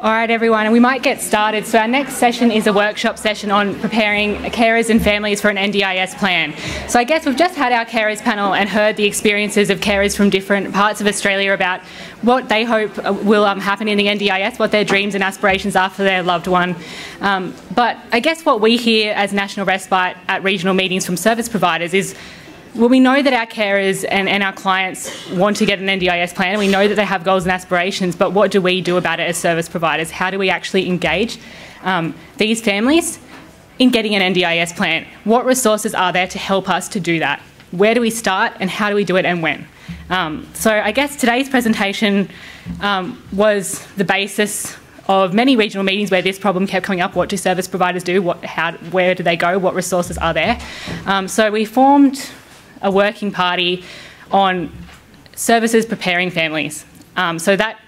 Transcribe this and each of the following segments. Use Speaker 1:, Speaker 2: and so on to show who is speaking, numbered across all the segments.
Speaker 1: All right, everyone, and we might get started. So our next session is a workshop session on preparing carers and families for an NDIS plan. So I guess we've just had our carers panel and heard the experiences of carers from different parts of Australia about what they hope will happen in the NDIS, what their dreams and aspirations are for their loved one. But I guess what we hear as National Respite at regional meetings from service providers is, well, we know that our carers and our clients want to get an NDIS plan, and we know that they have goals and aspirations, but what do we do about it as service providers? How do we actually engage these families in getting an NDIS plan? What resources are there to help us to do that? Where do we start, and how do we do it, and when? So I guess today's presentation was the basis of many regional meetings where this problem kept coming up. What do service providers do? Where do they go? What resources are there? So we formed a working party on services preparing families. So that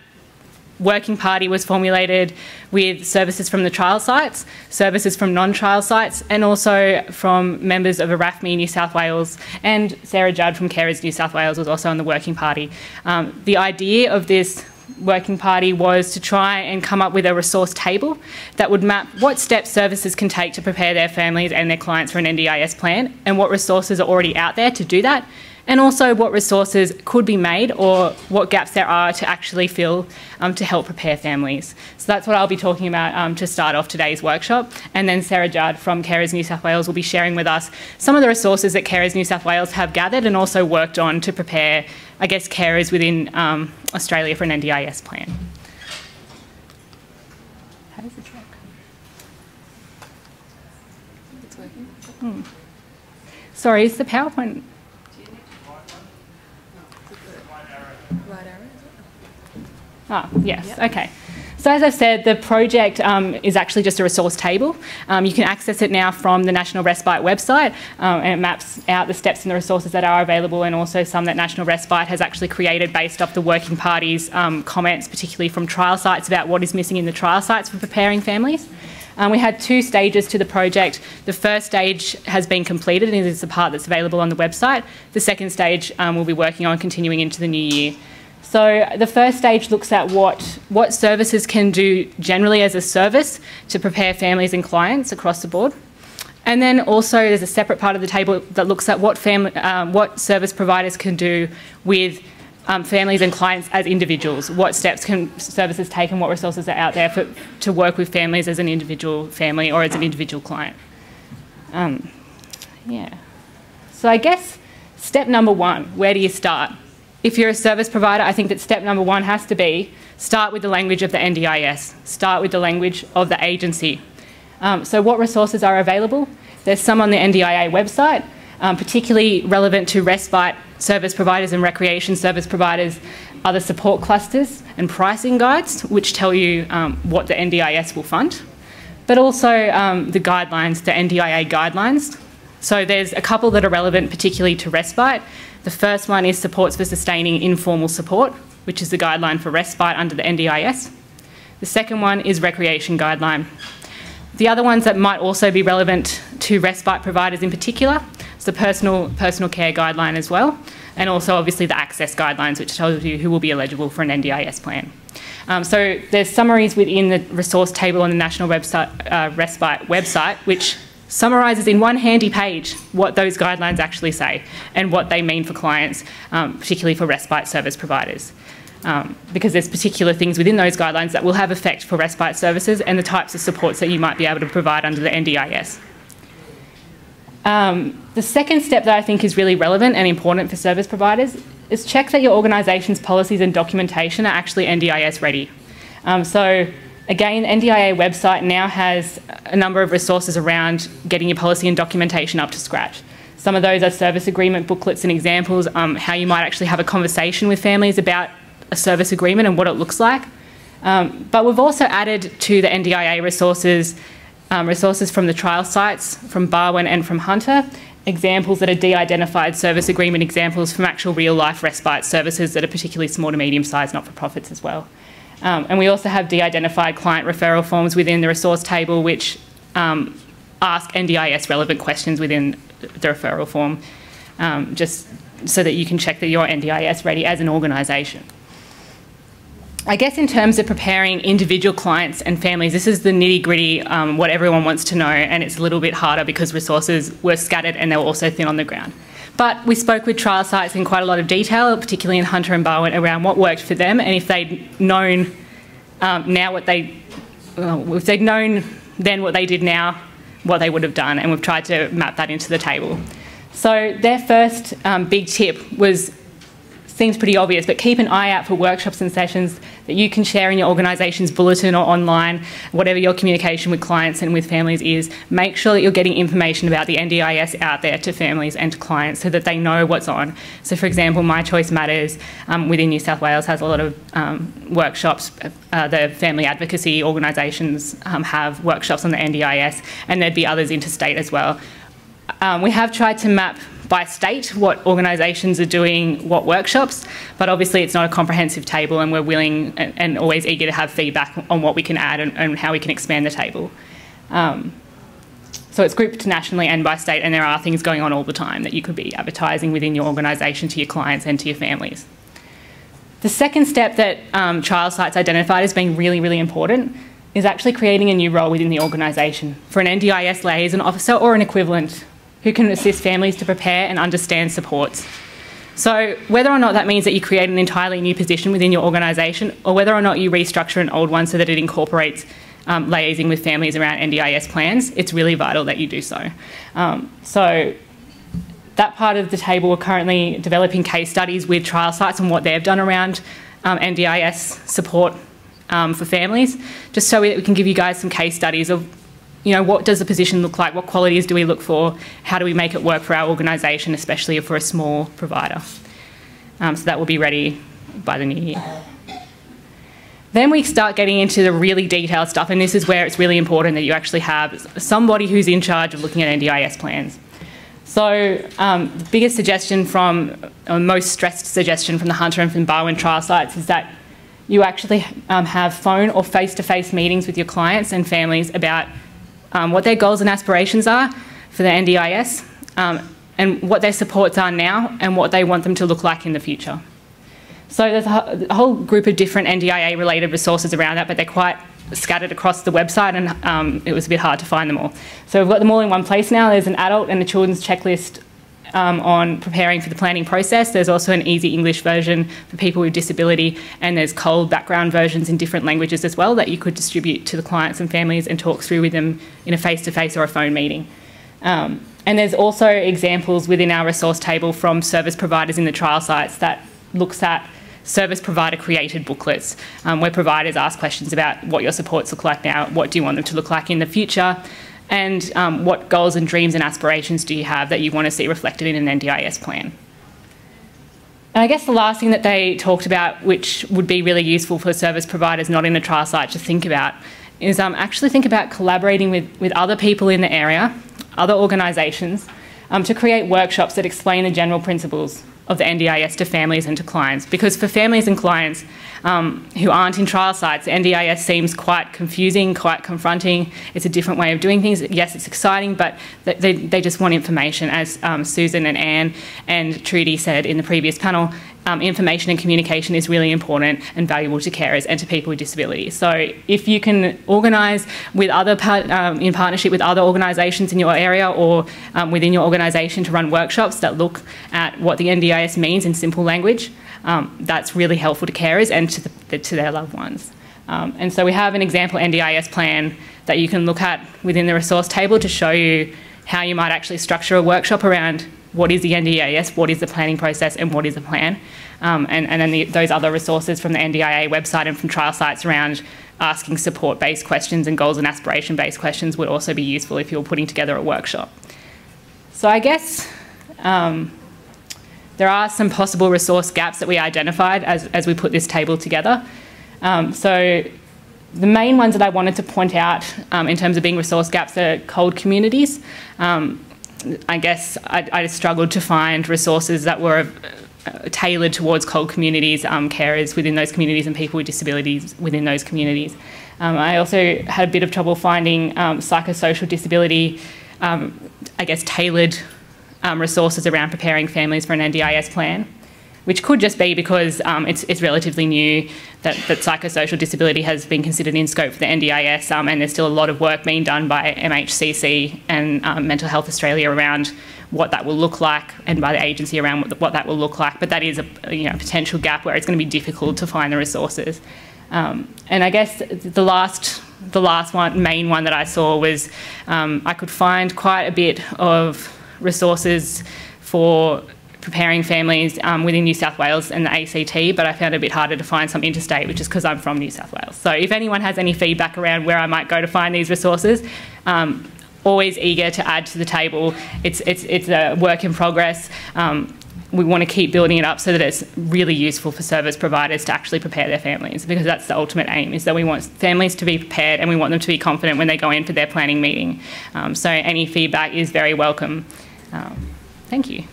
Speaker 1: working party was formulated with services from the trial sites, services from non-trial sites, and also from members of ARAFME New South Wales, and Sarah Judd from Carers New South Wales was also on the working party. The idea of this working party was to try and come up with a resource table that would map what steps services can take to prepare their families and their clients for an NDIS plan, and what resources are already out there to do that, and also what resources could be made or what gaps there are to actually fill to help prepare families. So that's what I'll be talking about to start off today's workshop, and then Sarah Judd from Carers New South Wales will be sharing with us some of the resources that Carers New South Wales have gathered and also worked on to prepare, I guess, carers within Australia for an NDIS plan. How does this work? It's working. Sorry, is the PowerPoint? Yes, yep. Okay. So as I've said, the project is actually just a resource table. You can access it now from the National Respite website, and it maps out the steps and the resources that are available, and also some that National Respite has actually created based off the working party's comments, particularly from trial sites, about what is missing in the trial sites for preparing families. We had 2 stages to the project. The first stage has been completed and is the part that's available on the website. The second stage we'll be working on continuing into the new year. So the first stage looks at what services can do generally as a service to prepare families and clients across the board. And then also there's a separate part of the table that looks at what service providers can do with families and clients as individuals. What steps can services take and what resources are out there to work with families as an individual family or as an individual client. So I guess step number 1, where do you start? If you're a service provider, I think that step number 1 has to be start with the language of the NDIS, start with the language of the agency. So what resources are available? There's some on the NDIA website, particularly relevant to respite service providers and recreation service providers are the support clusters and pricing guides, which tell you what the NDIS will fund, but also the guidelines, the NDIA guidelines. So there's a couple that are relevant particularly to respite. The first one is supports for sustaining informal support, which is the guideline for respite under the NDIS. The second one is recreation guideline. The other ones that might also be relevant to respite providers in particular is the personal care guideline as well, and also obviously the access guidelines, which tells you who will be eligible for an NDIS plan. So there's summaries within the resource table on the National Respite website, which summarises in one handy page what those guidelines actually say and what they mean for clients, particularly for respite service providers. Because there's particular things within those guidelines that will have effect for respite services and the types of supports that you might be able to provide under the NDIS. The second step that I think is really relevant and important for service providers is check that your organisation's policies and documentation are actually NDIS ready. So again, the NDIA website now has a number of resources around getting your policy and documentation up to scratch. Some of those are service agreement booklets and examples, how you might actually have a conversation with families about a service agreement and what it looks like. But we've also added to the NDIA resources, resources from the trial sites, from Barwon and from Hunter, examples that are de-identified service agreement examples from actual real-life respite services that are particularly small to medium-sized not-for-profits as well. And we also have de-identified client referral forms within the resource table which ask NDIS relevant questions within the referral form, just so that you can check that you're NDIS ready as an organisation. I guess in terms of preparing individual clients and families, this is the nitty-gritty, what everyone wants to know, and it's a little bit harder because resources were scattered and they were also thin on the ground. But we spoke with trial sites in quite a lot of detail, particularly in Hunter and Barwon, around what worked for them, and if they'd known if they'd known then what they did now, what they would have done, and we've tried to map that into the table. So their first big tip seems pretty obvious, but keep an eye out for workshops and sessions that you can share in your organisation's bulletin or online, whatever your communication with clients and with families is. Make sure that you're getting information about the NDIS out there to families and to clients so that they know what's on. So for example, My Choice Matters within New South Wales has a lot of workshops. The family advocacy organisations have workshops on the NDIS, and there'd be others interstate as well. We have tried to map by state what organisations are doing what workshops, but obviously it's not a comprehensive table, and we're willing and always eager to have feedback on what we can add and how we can expand the table. So it's grouped nationally and by state, and there are things going on all the time that you could be advertising within your organisation to your clients and to your families. The second step that trial sites identified as being really, really important is actually creating a new role within the organisation for an NDIS liaison officer or an equivalent who can assist families to prepare and understand supports. So whether or not that means that you create an entirely new position within your organisation, or whether or not you restructure an old one so that it incorporates liaising with families around NDIS plans, it's really vital that you do so. So that part of the table, we're currently developing case studies with trial sites and what they've done around NDIS support for families, just so that we can give you guys some case studies of, you know, what does the position look like, what qualities do we look for, how do we make it work for our organisation, especially if we're a small provider. So that will be ready by the new year. Then we start getting into the really detailed stuff, and this is where it's really important that you actually have somebody who's in charge of looking at NDIS plans. So the biggest suggestion most stressed suggestion from the Hunter and from Barwon trial sites is that you actually have phone or face-to-face meetings with your clients and families about what their goals and aspirations are for the NDIS, and what their supports are now and what they want them to look like in the future. So there's a whole group of different NDIA-related resources around that, but they're quite scattered across the website, and it was a bit hard to find them all. So we've got them all in one place now. There's an adult and a children's checklist on preparing for the planning process. There's also an easy English version for people with disability, and there's cold background versions in different languages as well that you could distribute to the clients and families and talk through with them in a face-to-face or a phone meeting. And there's also examples within our resource table from service providers in the trial sites that looks at service provider created booklets where providers ask questions about what your supports look like now, what do you want them to look like in the future, and what goals and dreams and aspirations do you have that you want to see reflected in an NDIS plan. And I guess the last thing that they talked about, which would be really useful for service providers not in a trial site to think about, is actually think about collaborating with other people in the area, other organisations, to create workshops that explain the general principles of the NDIS to families and to clients. Because for families and clients who aren't in trial sites, NDIS seems quite confusing, quite confronting. It's a different way of doing things. Yes, it's exciting, but they just want information. As Susan and Anne and Trudy said in the previous panel, information and communication is really important and valuable to carers and to people with disabilities. So if you can organise with in partnership with other organisations in your area or within your organisation to run workshops that look at what the NDIS means in simple language, that's really helpful to carers and to their loved ones. And so we have an example NDIS plan that you can look at within the resource table to show you how you might actually structure a workshop around what is the NDIS, what is the planning process, and what is the plan. And then those other resources from the NDIA website and from trial sites around asking support-based questions and goals and aspiration-based questions would also be useful if you're putting together a workshop. So I guess there are some possible resource gaps that we identified as we put this table together. So the main ones that I wanted to point out in terms of being resource gaps are cold communities. I guess I struggled to find resources that were tailored towards cold communities, carers within those communities and people with disabilities within those communities. I also had a bit of trouble finding psychosocial disability, I guess, tailored resources around preparing families for an NDIS plan. which could just be because it's relatively new that psychosocial disability has been considered in scope for the NDIS, and there's still a lot of work being done by MHCC and Mental Health Australia around what that will look like, and by the agency around what that will look like. But that is a potential gap where it's going to be difficult to find the resources. And I guess the last main one that I saw was I could find quite a bit of resources for preparing families within New South Wales and the ACT, but I found it a bit harder to find some interstate, which is because I'm from New South Wales. So if anyone has any feedback around where I might go to find these resources, always eager to add to the table. It's a work in progress. We want to keep building it up so that it's really useful for service providers to actually prepare their families, because that's the ultimate aim, is that we want families to be prepared and we want them to be confident when they go in for their planning meeting. So any feedback is very welcome. Thank you.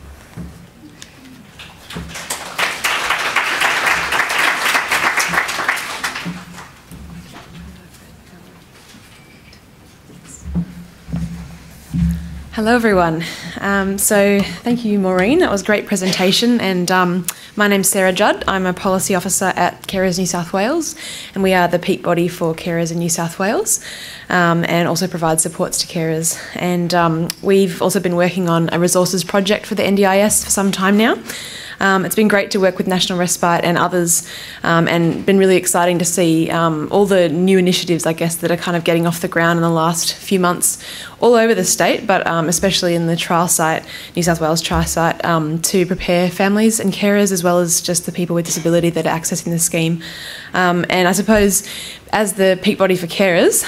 Speaker 2: Hello everyone. So thank you, Maureen. That was a great presentation, and my name's Sarah Judd. I'm a policy officer at Carers New South Wales, and we are the peak body for carers in New South Wales, and also provide supports to carers. And we've also been working on a resources project for the NDIS for some time now. It's been great to work with National Respite and others, and been really exciting to see all the new initiatives, I guess, that are kind of getting off the ground in the last few months all over the state, but especially in the trial site, New South Wales trial site, to prepare families and carers, as well as just the people with disability that are accessing the scheme. And I suppose as the peak body for carers,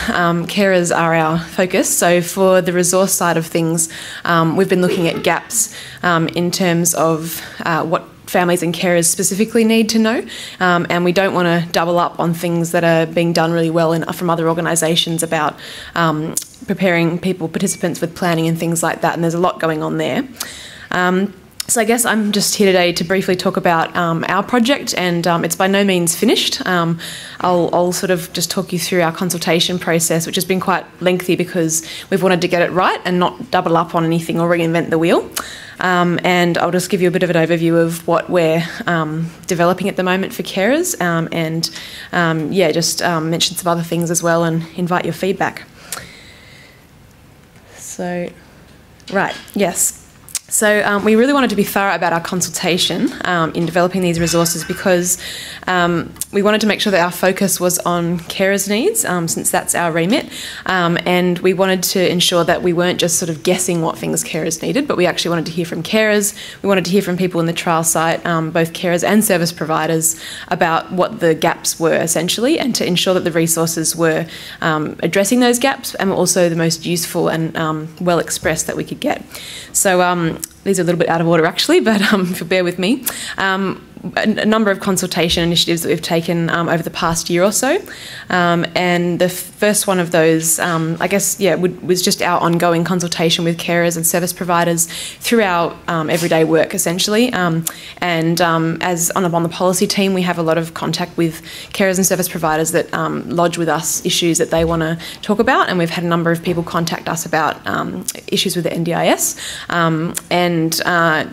Speaker 2: carers are our focus. So for the resource side of things, we've been looking at gaps in terms of what families and carers specifically need to know, and we don't want to double up on things that are being done really well from other organisations about preparing participants with planning and things like that, and there's a lot going on there. So I guess I'm just here today to briefly talk about our project, and it's by no means finished. I'll sort of just talk you through our consultation process, which has been quite lengthy because we've wanted to get it right and not double up on anything or reinvent the wheel. And I'll just give you a bit of an overview of what we're developing at the moment for carers, and just mention some other things as well and invite your feedback. So, right, yes. So we really wanted to be thorough about our consultation in developing these resources, because we wanted to make sure that our focus was on carers' needs, since that's our remit, and we wanted to ensure that we weren't just sort of guessing what things carers needed, but we actually wanted to hear from carers. We wanted to hear from people in the trial site, both carers and service providers, about what the gaps were essentially, and to ensure that the resources were addressing those gaps and were also the most useful and well expressed that we could get. So these are a little bit out of order actually, but if you'll bear with me. A number of consultation initiatives that we've taken over the past year or so, and the first one of those, I guess, was just our ongoing consultation with carers and service providers through our everyday work, essentially. And as on the policy team, we have a lot of contact with carers and service providers that lodge with us issues that they want to talk about, and we've had a number of people contact us about issues with the NDIS, and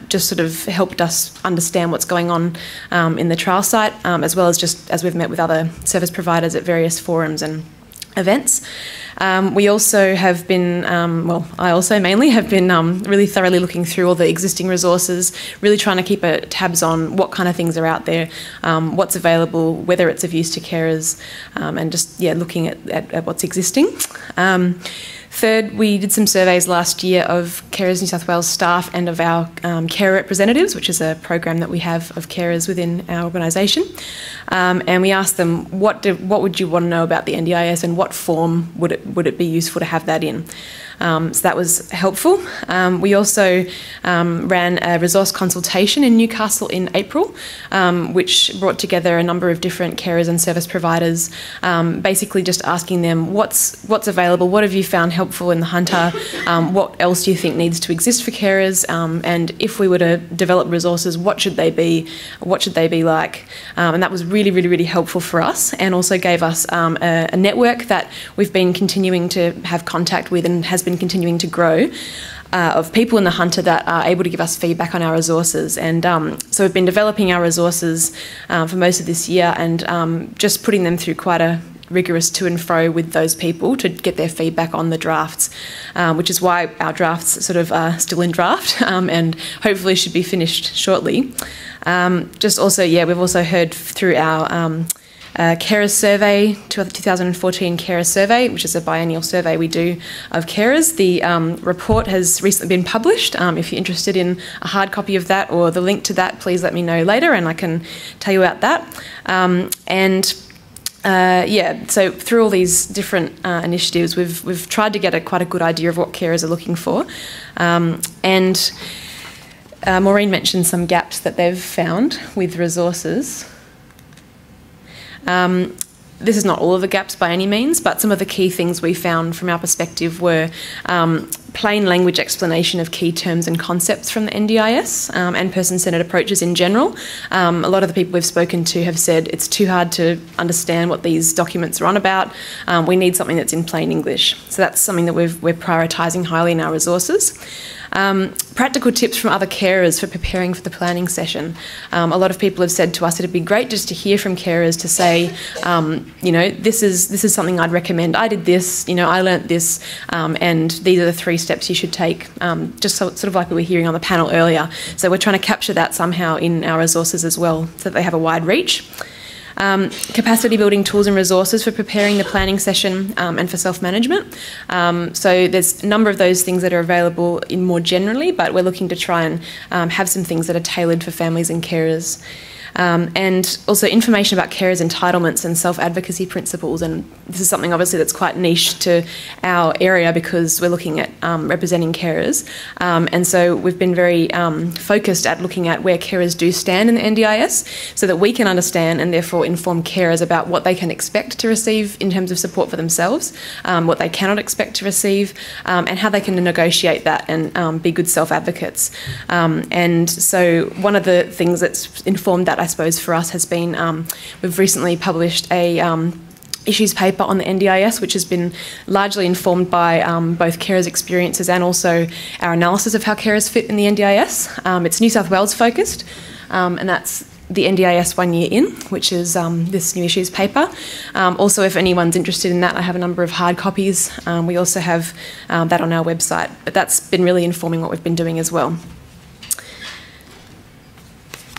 Speaker 2: just sort of helped us understand what's going on in the trial site, as well as just as we've met with other service providers at various forums and events. We also have been, I also mainly have been really thoroughly looking through all the existing resources, really trying to keep tabs on what kind of things are out there, what's available, whether it's of use to carers, and just looking at what's existing. Third, we did some surveys last year of Carers New South Wales staff and of our care representatives, which is a program that we have of carers within our organisation. And we asked them, what would you want to know about the NDIS, and what form would it be useful to have that in? So that was helpful. We also ran a resource consultation in Newcastle in April, which brought together a number of different carers and service providers, basically just asking them what's available, what have you found helpful in the Hunter, what else do you think needs to exist for carers, and if we were to develop resources, what should they be like? And that was really, really, really helpful for us, and also gave us a network that we've been continuing to have contact with and has been continuing to grow, of people in the Hunter that are able to give us feedback on our resources. And so we've been developing our resources for most of this year and just putting them through quite a rigorous to and fro with those people to get their feedback on the drafts, which is why our drafts sort of are still in draft and hopefully should be finished shortly. Just also, we've also heard through our carers survey, 2014 carers survey, which is a biennial survey we do of carers. The report has recently been published. If you're interested in a hard copy of that or the link to that, please let me know later and I can tell you about that. So through all these different initiatives, we've tried to get quite a good idea of what carers are looking for. Maureen mentioned some gaps that they've found with resources. This is not all of the gaps by any means, but some of the key things we found from our perspective were plain language explanation of key terms and concepts from the NDIS and person-centred approaches in general. A lot of the people we've spoken to have said it's too hard to understand what these documents are on about. We need something that's in plain English. So that's something that we're prioritising highly in our resources. Practical tips from other carers for preparing for the planning session. A lot of people have said to us it'd be great just to hear from carers to say, this is something I'd recommend. I did this, I learnt this, and these are the 3 steps you should take, just sort of like we were hearing on the panel earlier. So we're trying to capture that somehow in our resources as well, so that they have a wide reach. Capacity building tools and resources for preparing the planning session and for self-management. So there's a number of those things that are available in more generally, but we're looking to try and have some things that are tailored for families and carers. And also information about carers' entitlements and self-advocacy principles, and this is something obviously that's quite niche to our area because we're looking at representing carers, and so we've been very focused at looking at where carers do stand in the NDIS so that we can understand and therefore inform carers about what they can expect to receive in terms of support for themselves, what they cannot expect to receive, and how they can negotiate that and be good self-advocates. And so one of the things that's informed that, I suppose, for us has been we've recently published a issues paper on the NDIS, which has been largely informed by both carers' experiences and also our analysis of how carers fit in the NDIS. It's New South Wales focused, and that's the NDIS 1 year in, which is this new issues paper. Also, if anyone's interested in that, I have a number of hard copies. We also have that on our website, but that's been really informing what we've been doing as well.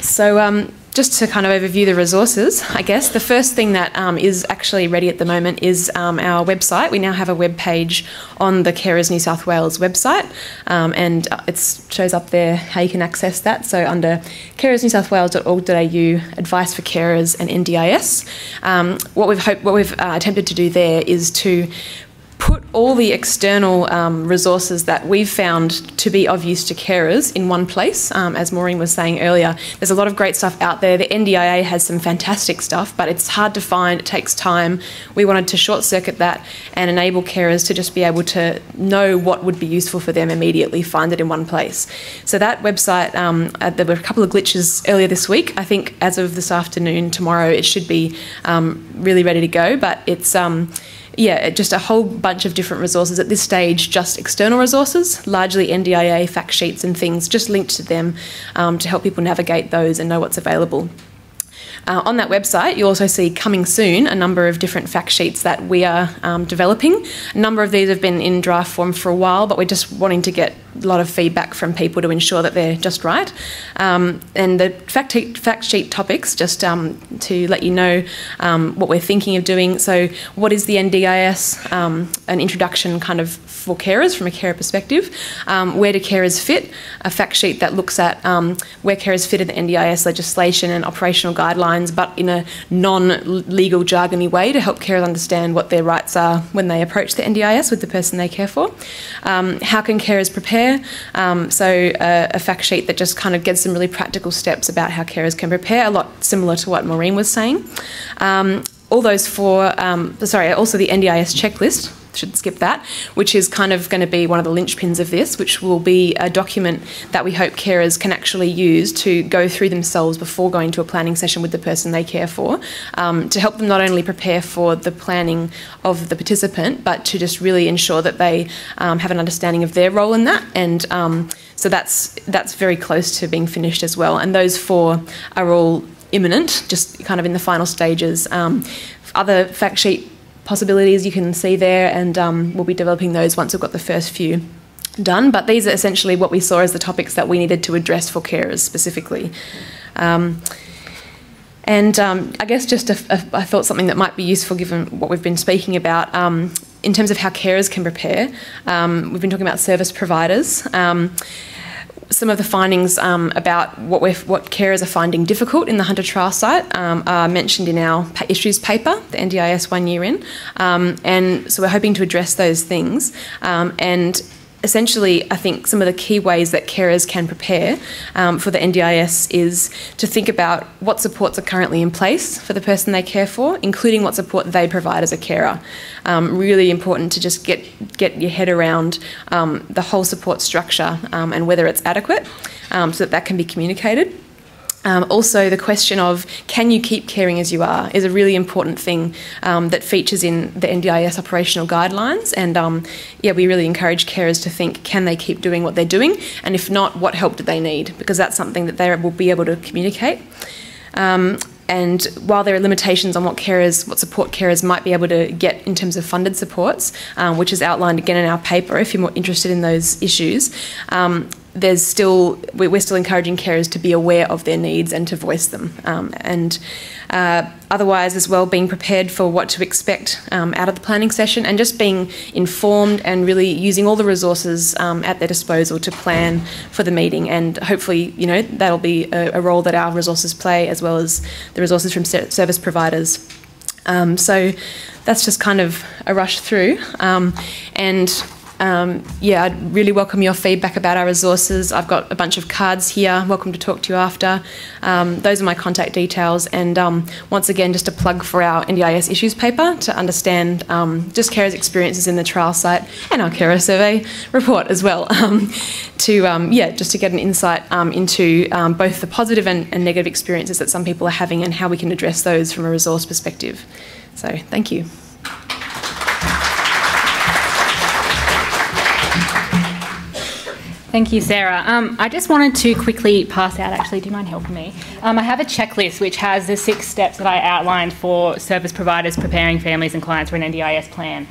Speaker 2: So just to kind of overview the resources, I guess, the first thing that is actually ready at the moment is our website. We now have a web page on the Carers New South Wales website, and it shows up there how you can access that. So under carersnewsouthwales.org.au, advice for carers and NDIS. What we've attempted to do there is to put all the external resources that we've found to be of use to carers in one place. As Maureen was saying earlier, there's a lot of great stuff out there. The NDIA has some fantastic stuff, but it's hard to find, it takes time. We wanted to short circuit that and enable carers to just be able to know what would be useful for them immediately, find it in one place. So that website, there were a couple of glitches earlier this week. I think as of this afternoon, tomorrow, it should be really ready to go, but it's just a whole bunch of different resources at this stage, just external resources, largely NDIA fact sheets and things, just linked to them to help people navigate those and know what's available. On that website, you'll also see coming soon a number of different fact sheets that we are developing. A number of these have been in draft form for a while, but we're just wanting to get a lot of feedback from people to ensure that they're just right. And the fact sheet topics, just to let you know what we're thinking of doing. So what is the NDIS? An introduction kind of for carers from a carer perspective. Where do carers fit? A fact sheet that looks at where carers fit in the NDIS legislation and operational guidelines, but in a non-legal jargony way to help carers understand what their rights are when they approach the NDIS with the person they care for. How can carers prepare? So a fact sheet that just kind of gets some really practical steps about how carers can prepare, a lot similar to what Maureen was saying. All those also the NDIS checklist, should skip that, which is kind of going to be one of the linchpins of this, which will be a document that we hope carers can actually use to go through themselves before going to a planning session with the person they care for, to help them not only prepare for the planning of the participant, but to just really ensure that they have an understanding of their role in that. And so that's very close to being finished as well. And those 4 are all imminent, just kind of in the final stages. Other fact sheet possibilities you can see there, and we'll be developing those once we've got the first few done. But these are essentially what we saw as the topics that we needed to address for carers specifically. I guess just I thought something that might be useful given what we've been speaking about in terms of how carers can prepare. We've been talking about service providers. Some of the findings about what carers are finding difficult in the Hunter trial site are mentioned in our issues paper, the NDIS 1 year in. And so we're hoping to address those things. And essentially, I think some of the key ways that carers can prepare for the NDIS is to think about what supports are currently in place for the person they care for, including what support they provide as a carer. Really important to just get your head around the whole support structure and whether it's adequate, so that can be communicated. Also, the question of can you keep caring as you are is a really important thing that features in the NDIS operational guidelines. And we really encourage carers to think, can they keep doing what they're doing? And if not, what help do they need? Because that's something that they will be able to communicate. And while there are limitations on what support carers might be able to get in terms of funded supports, which is outlined again in our paper if you're more interested in those issues, we're still encouraging carers to be aware of their needs and to voice them. Otherwise as well, being prepared for what to expect out of the planning session, and just being informed and really using all the resources at their disposal to plan for the meeting. And hopefully, that'll be a role that our resources play, as well as the resources from service providers. So that's just kind of a rush through. I'd really welcome your feedback about our resources. I've got a bunch of cards here. Welcome to talk to you after. Those are my contact details. And once again, just a plug for our NDIS issues paper to understand just carers' experiences in the trial site, and our carer survey report as well, just to get an insight into both the positive and negative experiences that some people are having and how we can address those from a resource perspective. So thank you.
Speaker 1: Thank you, Sarah. I just wanted to quickly pass out, actually, do you mind helping me? I have a checklist which has the 6 steps that I outlined for service providers preparing families and clients for an NDIS plan,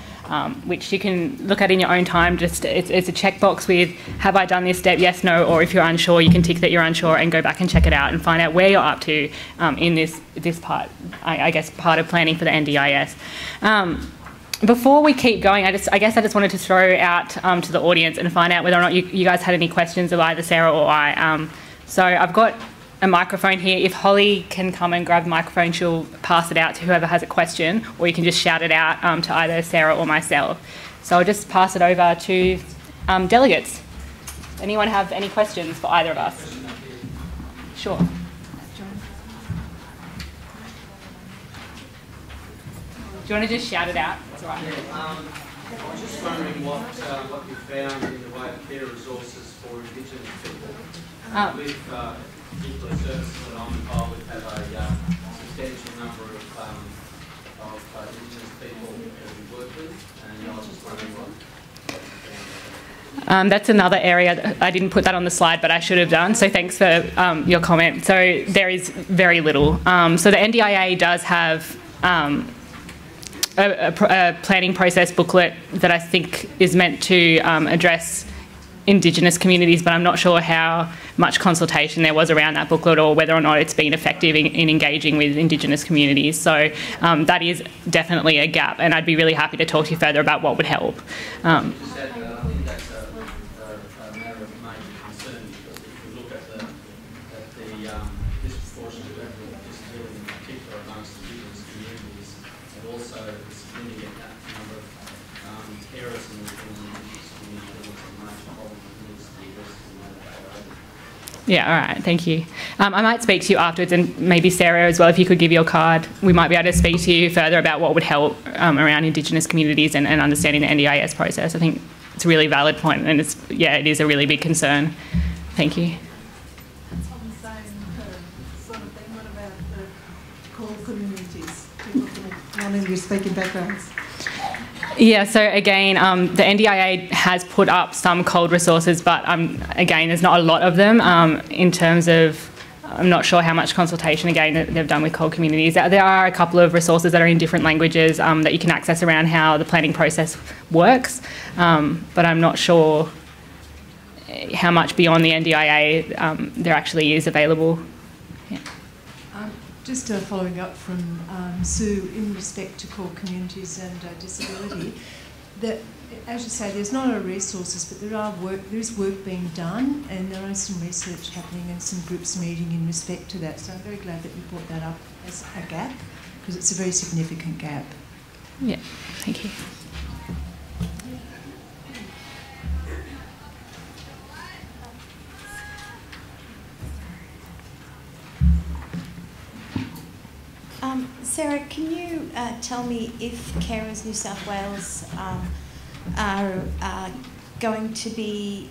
Speaker 1: which you can look at in your own time. Just it's a checkbox with, have I done this step, yes, no, or if you're unsure, you can tick that you're unsure and go back and check it out and find out where you're up to in this part, I guess, part of planning for the NDIS. Before we keep going, I guess I just wanted to throw out to the audience and find out whether or not you guys had any questions of either Sarah or I. So I've got a microphone here. If Holly can come and grab the microphone, she'll pass it out to whoever has a question, or you can just shout it out to either Sarah or myself. So I'll just pass it over to delegates. Anyone have any questions for either of us? Sure. Do you want to just shout it out? That's all right.
Speaker 3: I was just wondering what you found in the way of care resources for Indigenous people. With particular services that I'm involved with have a substantial number of Indigenous people that we work with, and I was just wondering what you found.
Speaker 1: That's another area. I didn't put that on the slide, but I should have done. So thanks for your comment. So there is very little. So the NDIA does have a planning process booklet that I think is meant to address Indigenous communities, but I'm not sure how much consultation there was around that booklet or whether or not it's been effective in engaging with Indigenous communities. So that is definitely a gap, and I'd be really happy to talk to you further about what would help.
Speaker 3: I think that's a matter of major concern, because if you look at the disproportionate level of disability in particular amongst Indigenous communities, and also the significant number of carers in the Indigenous community, it's a major problem that needs to be addressed in the way that they are.
Speaker 1: Yeah, all right, thank you. I might speak to you afterwards, and maybe Sarah as well, if you could give your card, we might be able to speak to you further about what would help around Indigenous communities and understanding the NDIS process. I think it's a really valid point, and it is a really big concern. Thank you.
Speaker 4: That's on the same sort of thing. What about the core communities, people from non-English speaking backgrounds?
Speaker 1: Yeah, so again, the NDIA has put up some cold resources, but again, there's not a lot of them in terms of, I'm not sure how much consultation, again, that they've done with cold communities. There are a couple of resources that are in different languages that you can access around how the planning process works, but I'm not sure how much beyond the NDIA there actually is available. Yeah.
Speaker 4: Just following up from Sue in respect to core communities and disability, that, as you say, there's not a lot of resources, but there is work being done, and there is some research happening and some groups meeting in respect to that. So I'm very glad that you brought that up as a gap, because it's a very significant gap.
Speaker 1: Yeah, thank you.
Speaker 5: Sarah, can you tell me if Carers New South Wales are going to be,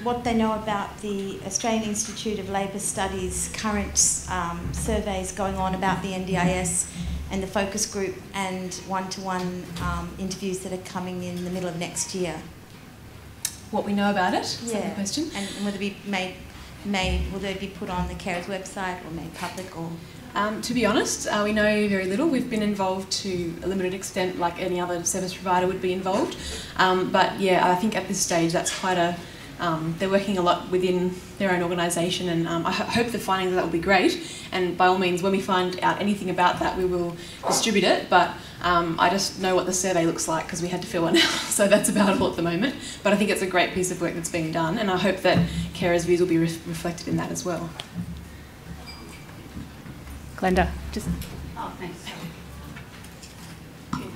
Speaker 5: what they know about the Australian Institute of Labour Studies current surveys going on about the NDIS and the focus group and one-to-one interviews that are coming in the middle of next year?
Speaker 2: What we know about it? Is that the
Speaker 5: Yeah.
Speaker 2: question?
Speaker 5: And will they be put on the Carers website or made public or...?
Speaker 2: To be honest, we know very little. We've been involved to a limited extent, like any other service provider would be involved. But yeah, I think at this stage that's quite a... they're working a lot within their own organisation, and I hope the findings of that will be great. And by all means, when we find out anything about that, we will distribute it. But I just know what the survey looks like because we had to fill one out, so that's about all at the moment. But I think it's a great piece of work that's being done, and I hope that carers' views will be reflected in that as well.
Speaker 1: Glenda, just...
Speaker 6: Oh, thanks.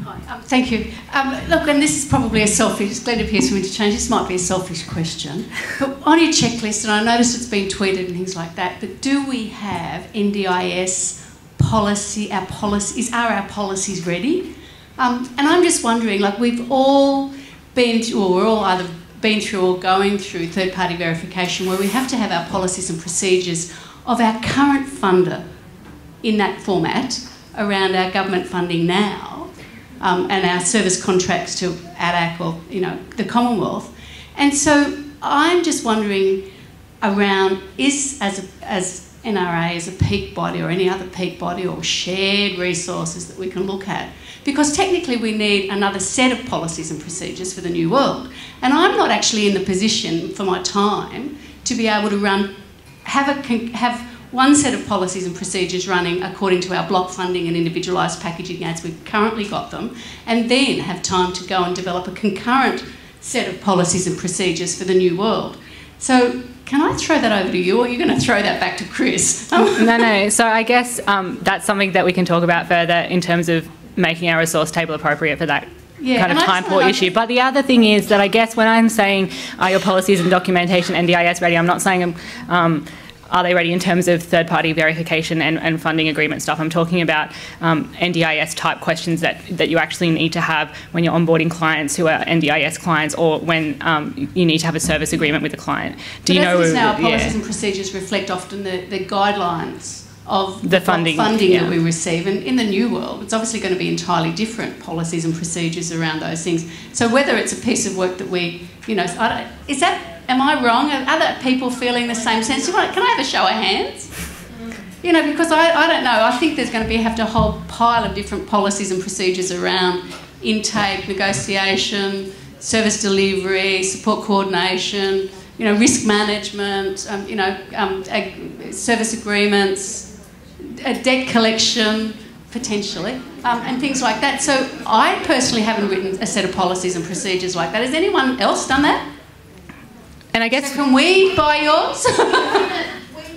Speaker 6: Hi. Thank you. Look, and this is probably a selfish, Glenda Pearson Interchange, this might be a selfish question, but on your checklist, and I noticed it's been tweeted and things like that, but do we have NDIS policy, are our policies ready? And I'm just wondering, like we've all been through, or we're all either been through or going through third-party verification where we have to have our policies and procedures of our current funder in that format around our government funding now and our service contracts to ADAC or, the Commonwealth. And so I'm just wondering around, as NRA as a peak body or any other peak body or shared resources that we can look at, because technically we need another set of policies and procedures for the new world. And I'm not actually in the position for my time to be able to have one set of policies and procedures running according to our block funding and individualised packaging as we've currently got them, and then have time to go and develop a concurrent set of policies and procedures for the new world. So can I throw that over to you, or are you going to throw that back to Chris?
Speaker 1: No. So I guess that's something that we can talk about further in terms of making our resource table appropriate for that kind of time poor issue. But the other thing is that I guess when I'm saying are your policies and documentation NDIS ready, I'm not saying are they ready in terms of third-party verification and funding agreement stuff. I'm talking about NDIS type questions that you actually need to have when you're onboarding clients who are NDIS clients, or when you need to have a service agreement with the client. Do you know?
Speaker 6: Now, policies and procedures reflect often the guidelines of
Speaker 1: the funding
Speaker 6: that we receive, and in the new world it's obviously going to be entirely different policies and procedures around those things. So whether it's a piece of work that we, am I wrong? Are other people feeling the same sense? Can I have a show of hands? Because I don't know. I think there's going to have to a whole pile of different policies and procedures around intake, negotiation, service delivery, support coordination, risk management, service agreements, debt collection, potentially, and things like that. So I personally haven't written a set of policies and procedures like that. Has anyone else done that?
Speaker 1: And I guess...
Speaker 6: So can we buy yours?
Speaker 7: We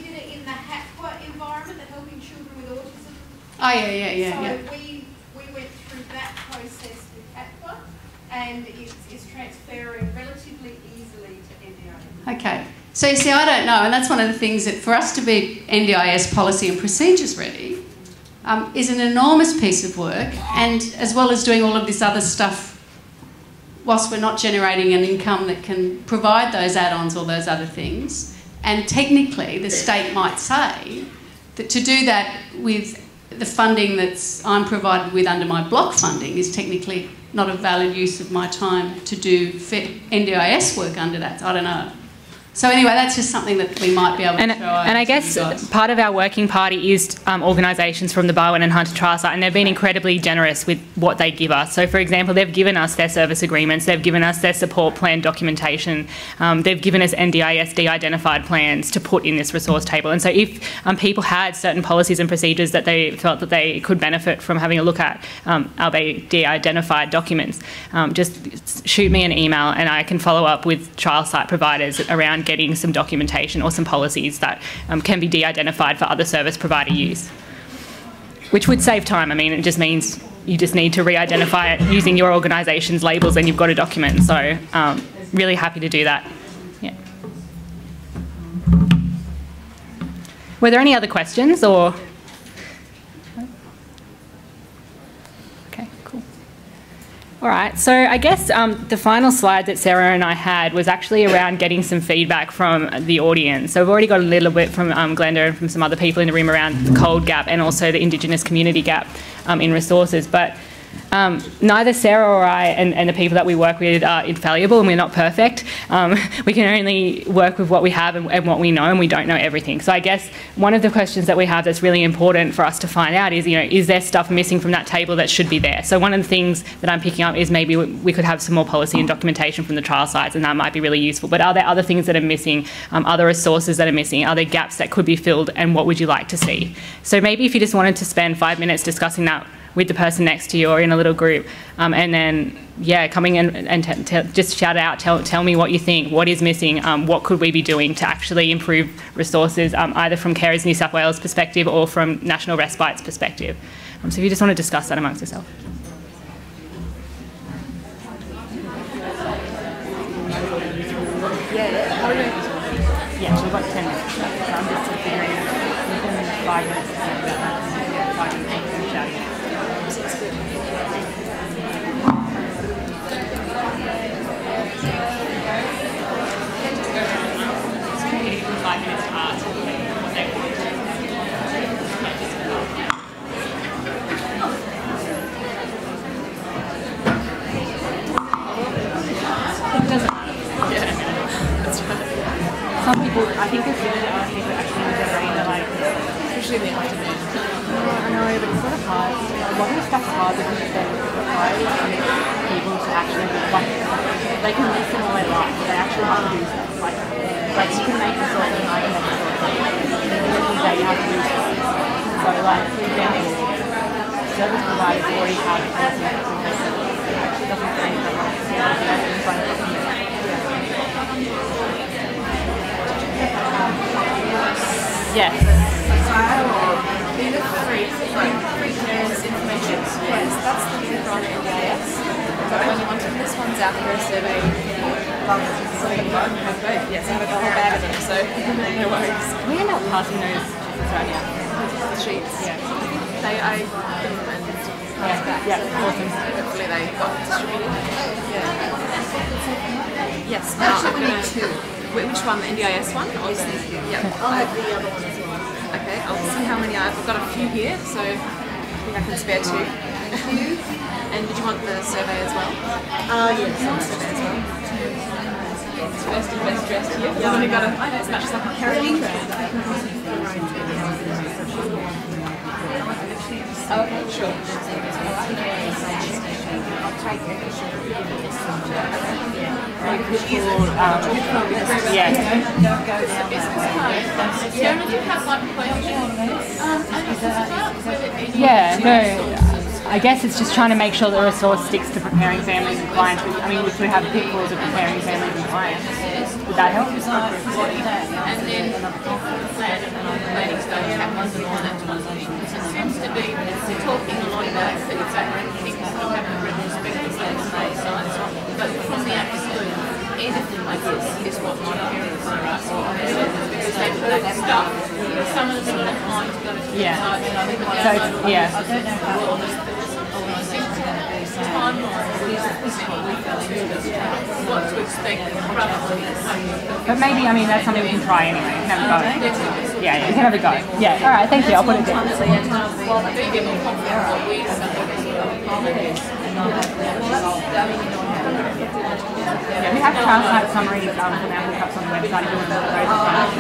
Speaker 7: did it in the HAPWA environment, the Helping Children with Autism.
Speaker 6: Oh, yeah.
Speaker 7: So we went through that process with HAPWA, and it's transferring relatively easily to NDIS.
Speaker 6: Okay. So you see, I don't know, and that's one of the things that for us to be NDIS policy and procedures ready is an enormous piece of work, and as well as doing all of this other stuff whilst we're not generating an income that can provide those add-ons or those other things. And technically the state might say that to do that with the funding I'm provided with under my block funding is technically not a valid use of my time to do NDIS work under that. I don't know. So anyway, that's just something that we might be able to show.
Speaker 1: And I guess part of our working party is organisations from the Barwon and Hunter trial site, and they've been incredibly generous with what they give us. So, for example, they've given us their service agreements, they've given us their support plan documentation, they've given us NDIS de-identified plans to put in this resource table. And so if people had certain policies and procedures that they felt that they could benefit from having a look at, albeit de-identified documents, just shoot me an email and I can follow up with trial site providers around getting some documentation or some policies that can be de-identified for other service provider use, which would save time. I mean, it just means you just need to re-identify it using your organisation's labels and you've got a document. So really happy to do that. Yeah. Were there any other questions or? All right, so I guess the final slide that Sarah and I had was actually around getting some feedback from the audience. So we've already got a little bit from Glenda and from some other people in the room around the cold gap and also the Indigenous community gap in resources. But neither Sarah or I and the people that we work with are infallible, and we're not perfect. We can only work with what we have and what we know, and we don't know everything. So I guess one of the questions that we have that's really important for us to find out is, is there stuff missing from that table that should be there? So one of the things that I'm picking up is maybe we could have some more policy and documentation from the trial sites, and that might be really useful. But are there other things that are missing, other resources that are missing, are there gaps that could be filled, and what would you like to see? So maybe if you just wanted to spend 5 minutes discussing that with the person next to you or in a little group, and then, yeah, coming in and just shout out, tell me what you think, what is missing, what could we be doing to actually improve resources, either from Carers New South Wales perspective or from National Respite's perspective. So if you just want to discuss that amongst yourself. Yeah, we've got 10 minutes. So I'm just figuring within 5 minutes to think about that. Some people, I think there's really people that actually in their brain are like, especially the afternoon. I know, but it's sort of hard. A lot of this stuff's hard because it requires people to actually, like, they can listen all they like, but they actually have to do stuff. Like you can make a sort of an argument for it, but at the end of the day you have to do stuff. So, like, for example, service providers already have policy documentation. It actually doesn't say that in front of them. Yes.
Speaker 2: These are free clearance information. Yes, that's the thing from NDIS. But when you want to, this one's out for a survey. Yes, I have a whole bag of them, so no worries.
Speaker 1: We end up passing those around here.
Speaker 2: The sheets.
Speaker 1: Yeah.
Speaker 2: I give them and pass back.
Speaker 1: Yeah,
Speaker 2: so
Speaker 1: awesome.
Speaker 2: Hopefully they got distributed. Yeah. Yes, actually we need two. Which one, the NDIS one? Yeah. I'll have the other one as well. Okay, I'll see how many I've got a few here, so I think I can spare two. And did you want the survey as well? Yes, survey as well. It's first and best dressed here. You've only got a, as much as like a carrying. Okay, sure. I'll take it.
Speaker 1: Yeah.
Speaker 7: Sarah, do you have one question?
Speaker 1: Yeah, no. I guess it's just trying to make sure the resource sticks to preparing families and clients. I mean, we could have pitfalls of preparing families and clients. Would that help?
Speaker 7: And then planning stage chapters and all that kind of thing. It seems to be talking a lot about things that things that happen with respect to science, but from the absolute anything like this is what my parents are asking. stuff. Some of them are inclined to go to the
Speaker 1: Yeah.
Speaker 7: side, and I think
Speaker 1: So, yeah.
Speaker 7: what to expect roughly.
Speaker 1: But maybe, I mean, that's something we can try anyway. We can have a go. Yeah, you can have a go. Yeah, all right, thank you. I'll put it down.
Speaker 7: They get more confident what we say.
Speaker 1: Yeah, we have translate summaries for now hookups on the website if you want to look at those as well.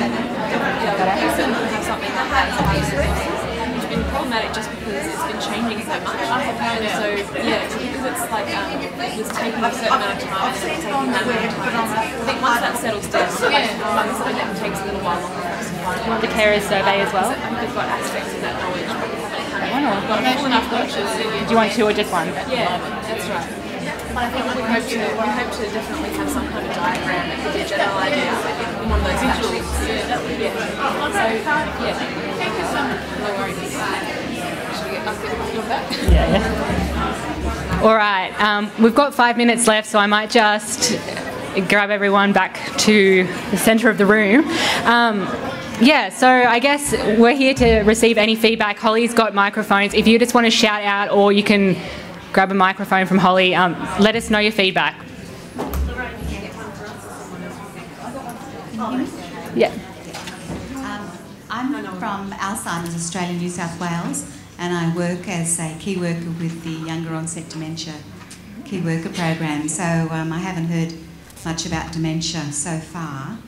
Speaker 8: Something like that it's been problematic just because it's been changing so much. And so, yeah, because it's like it was taking a certain amount of time and then taking that amount of time. I think once that settles down, like something that takes a little while longer for us to find out.
Speaker 1: The carers survey as well.
Speaker 8: I think we've got aspects of that knowledge, but we haven't
Speaker 1: I don't know.
Speaker 8: got full enough coaches.
Speaker 1: Do you want two or just one?
Speaker 8: Yeah, that's right. But I think we hope to definitely have some kind of diagram that gives you a general idea in one of those visuals. Yeah. So, yeah.
Speaker 7: Thank you so much.
Speaker 8: No worries. Should we get us with that?
Speaker 1: Yeah. All right. We've got 5 minutes left, so I might just grab everyone back to the centre of the room. Yeah, so I guess we're here to receive any feedback. Holly's got microphones. If you just want to shout out, or you can grab a microphone from Holly, let us know your feedback. Yeah.
Speaker 9: I'm from Alzheimer's Australia, New South Wales, and I work as a key worker with the Younger Onset Dementia Key Worker Program. So I haven't heard much about dementia so far,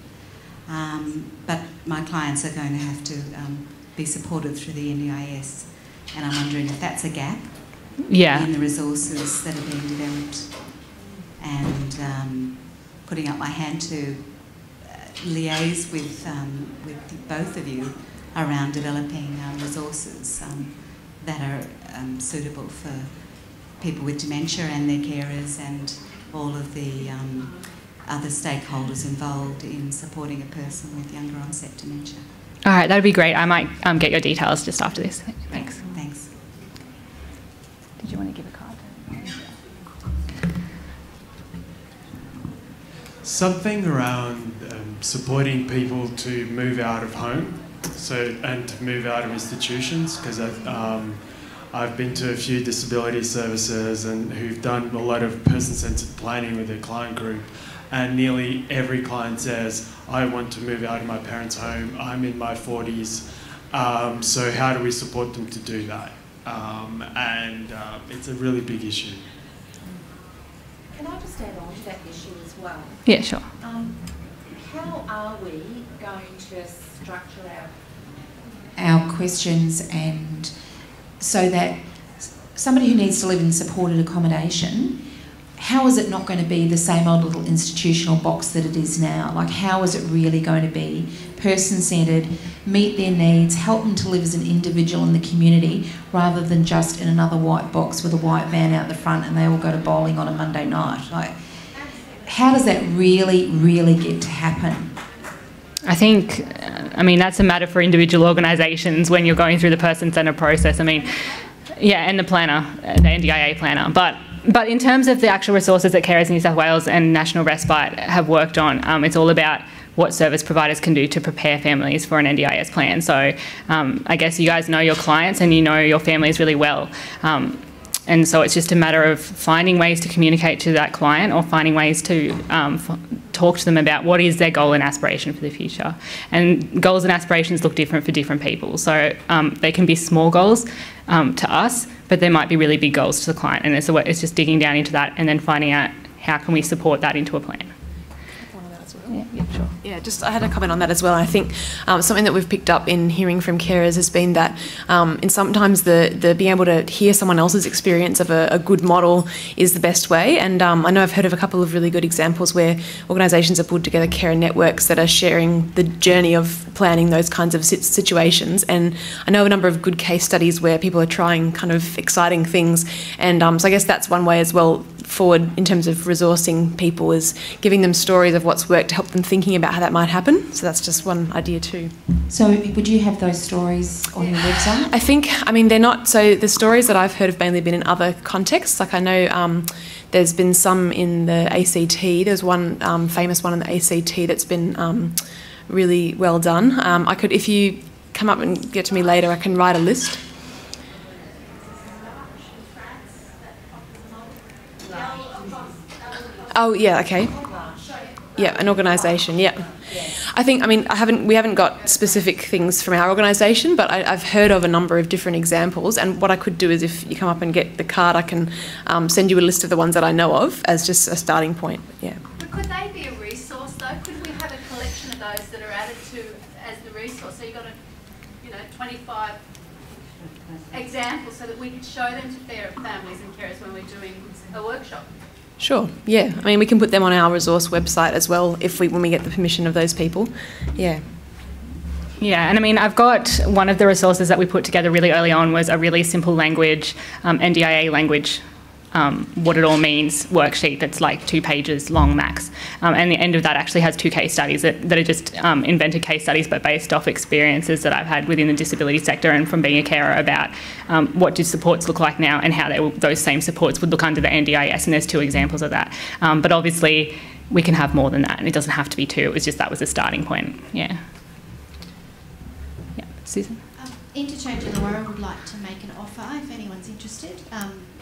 Speaker 9: but my clients are going to have to be supported through the NDIS, and I'm wondering if that's a gap in the resources that are being developed, and putting up my hand to liaise with both of you around developing resources that are suitable for people with dementia and their carers and all of the other stakeholders involved in supporting a person with younger onset dementia.
Speaker 1: All right, that would be great. I might get your details just after this. Thanks.
Speaker 9: Thanks.
Speaker 1: Did you want to give a card?
Speaker 10: Something around supporting people to move out of home, and to move out of institutions, because I've been to a few disability services and who've done a lot of person-centred planning with their client group, and nearly every client says, I want to move out of my parents' home, I'm in my 40s, so how do we support them to do that? It's a really big issue.
Speaker 11: Can I just add on to that issue as well?
Speaker 1: Yeah, sure.
Speaker 11: How are we going to structure
Speaker 12: our questions, and so that somebody who needs to live in supported accommodation, how is it not going to be the same old little institutional box that it is now? Like, how is it really going to be person-centred, meet their needs, help them to live as an individual in the community, rather than just in another white box with a white van out the front and they all go to bowling on a Monday night? Like, how does that really, really get to happen?
Speaker 1: I think, that's a matter for individual organisations when you're going through the person-centred process. And the planner, the NDIA planner. But in terms of the actual resources that Carers New South Wales and National Respite have worked on, it's all about what service providers can do to prepare families for an NDIS plan. So I guess you guys know your clients and you know your families really well. And so it's just a matter of finding ways to communicate to that client, or finding ways to talk to them about what is their goal and aspiration for the future. And goals and aspirations look different for different people. So they can be small goals to us, but there might be really big goals to the client. And it's just digging down into that and then finding out how can we support that into a plan. Yeah, sure.
Speaker 2: Yeah, I had a comment on that as well. I think something that we've picked up in hearing from carers has been that in sometimes the being able to hear someone else's experience of a good model is the best way. And I know I've heard of a couple of really good examples where organisations have pulled together carer networks that are sharing the journey of planning those kinds of situations. And I know a number of good case studies where people are trying kind of exciting things. And so I guess that's one way as well forward in terms of resourcing people, is giving them stories of what's worked to help them thinking about how that might happen. So that's just one idea too.
Speaker 12: So would you have those stories on your website?
Speaker 2: I think, they're not, so the stories that I've heard have mainly been in other contexts. Like I know there's been some in the ACT. There's one famous one in the ACT that's been really well done. I could, if you come up and get to me later, I can write a list. Oh yeah, okay. Yeah, an organisation. Yeah, we haven't got specific things from our organisation, but I've heard of a number of different examples. And what I could do is, if you come up and get the card, I can send you a list of the ones that I know of as just a starting point. Yeah.
Speaker 6: But could they be a resource though? Could we have a collection of those that are added to as the resource? So you've got 25 examples so that we could show them to families and carers when we're doing a workshop.
Speaker 2: Sure, yeah. I mean, we can put them on our resource website as well when we get the permission of those people. Yeah.
Speaker 1: Yeah, and I mean, I've got one of the resources that we put together really early on was a really simple language, NDIA language, what it all means worksheet that's like 2 pages long max. And the end of that actually has 2 case studies that are just invented case studies but based off experiences that I've had within the disability sector and from being a carer about what do supports look like now and how those same supports would look under the NDIS, and there's 2 examples of that. But obviously we can have more than that, and it doesn't have to be 2, it was just that was a starting point. Yeah. Yeah, Susan?
Speaker 13: Interchange and Laura would like to make an offer if anyone's interested.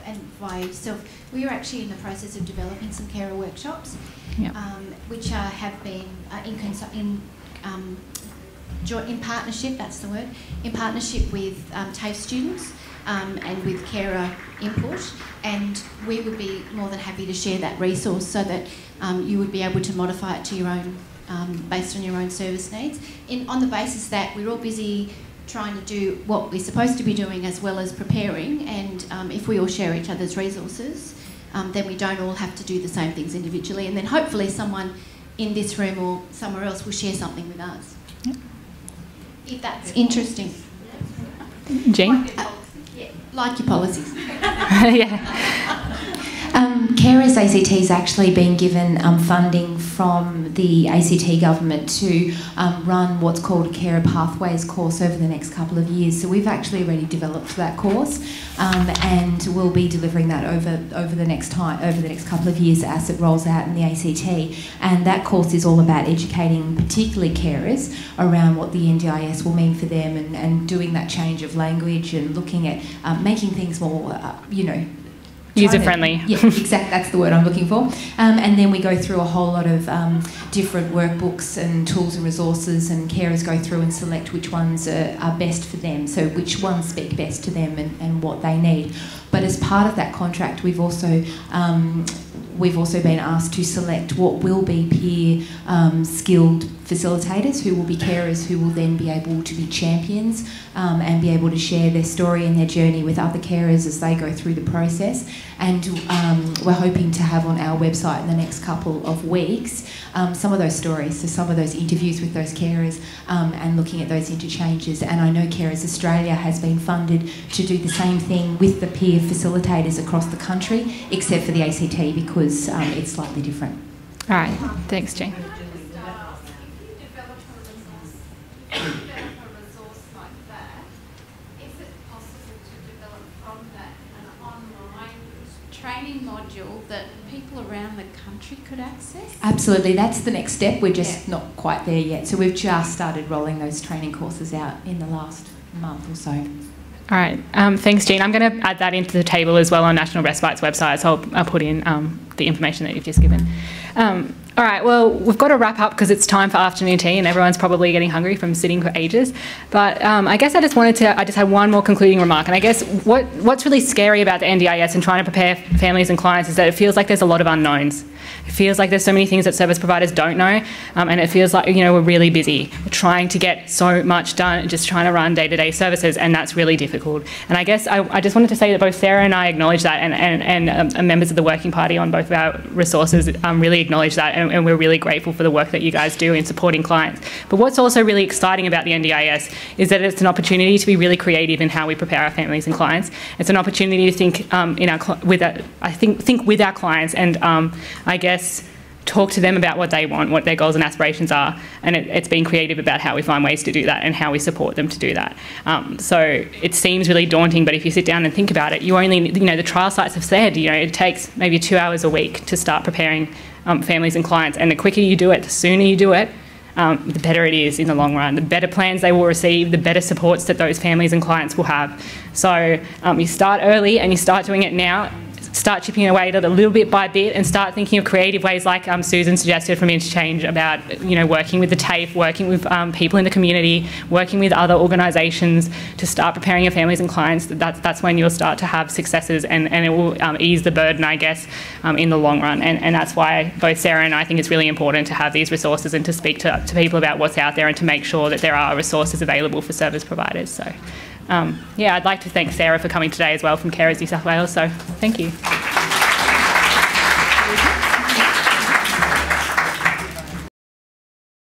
Speaker 13: And via yourself, we are actually in the process of developing some carer workshops, yep. Which have been in partnership, that's the word, in partnership with TAFE students and with carer input, and we would be more than happy to share that resource so that you would be able to modify it to your own, based on your own service needs. On the basis that we're all busy trying to do what we're supposed to be doing as well as preparing, and if we all share each other's resources, then we don't all have to do the same things individually, and then hopefully someone in this room or somewhere else will share something with us. Yep. If that's interesting.
Speaker 1: Jean?
Speaker 13: Yeah, like your policies.
Speaker 1: Yeah.
Speaker 12: Carers ACT's actually been given funding from the ACT government to run what's called a Carer Pathways course over the next couple of years. So we've actually already developed that course, and we'll be delivering that over the next couple of years as it rolls out in the ACT. And that course is all about educating particularly carers around what the NDIS will mean for them, and doing that change of language and looking at making things more,
Speaker 1: user-friendly.
Speaker 12: Yeah, exactly, that's the word I'm looking for. And then we go through a whole lot of different workbooks and tools and resources, and carers go through and select which ones are best for them, so which ones speak best to them and what they need. But as part of that contract, we've also been asked to select what will be peer skilled facilitators who will be carers who will then be able to be champions and be able to share their story and their journey with other carers as they go through the process. And we're hoping to have on our website in the next couple of weeks some of those stories, so some of those interviews with those carers and looking at those interchanges. And I know Carers Australia has been funded to do the same thing with the peer facilitators across the country, except for the ACT because it's slightly different.
Speaker 1: All right, thanks, Jane.
Speaker 13: Training module that people around the country could access?
Speaker 12: Absolutely, that's the next step. We're just not quite there yet. So we've just started rolling those training courses out in the last month or so.
Speaker 1: All right, thanks, Jean. I'm going to add that into the table as well on National Respite's website, so I'll put in the information that you've just given. All right, well, we've got to wrap up because it's time for afternoon tea and everyone's probably getting hungry from sitting for ages. But I guess I just had one more concluding remark. And I guess what's really scary about the NDIS and trying to prepare families and clients is that it feels like there's a lot of unknowns. It feels like there's so many things that service providers don't know, and it feels like, we're really busy. We're trying to get so much done, just trying to run day-to-day services, and that's really difficult. And I guess I just wanted to say that both Sarah and I acknowledge that, and members of the working party on both of our resources really acknowledge that, and we're really grateful for the work that you guys do in supporting clients. But what's also really exciting about the NDIS is that it's an opportunity to be really creative in how we prepare our families and clients. It's an opportunity to think think with our clients, and I guess talk to them about what they want, what their goals and aspirations are, and it's being creative about how we find ways to do that and how we support them to do that. So it seems really daunting, but if you sit down and think about it, you only, the trial sites have said, it takes maybe 2 hours a week to start preparing families and clients, and the quicker you do it, the sooner you do it, the better it is in the long run. The better plans they will receive, the better supports that those families and clients will have. So you start early and you start doing it now. Start chipping away at it a little bit by bit and start thinking of creative ways like Susan suggested from Interchange about, working with the TAFE, working with people in the community, working with other organisations to start preparing your families and clients. That's when you'll start to have successes and it will ease the burden, I guess, in the long run. And that's why both Sarah and I think it's really important to have these resources and to speak to people about what's out there and to make sure that there are resources available for service providers. So. I'd like to thank Sarah for coming today as well from Carers New South Wales, so thank you.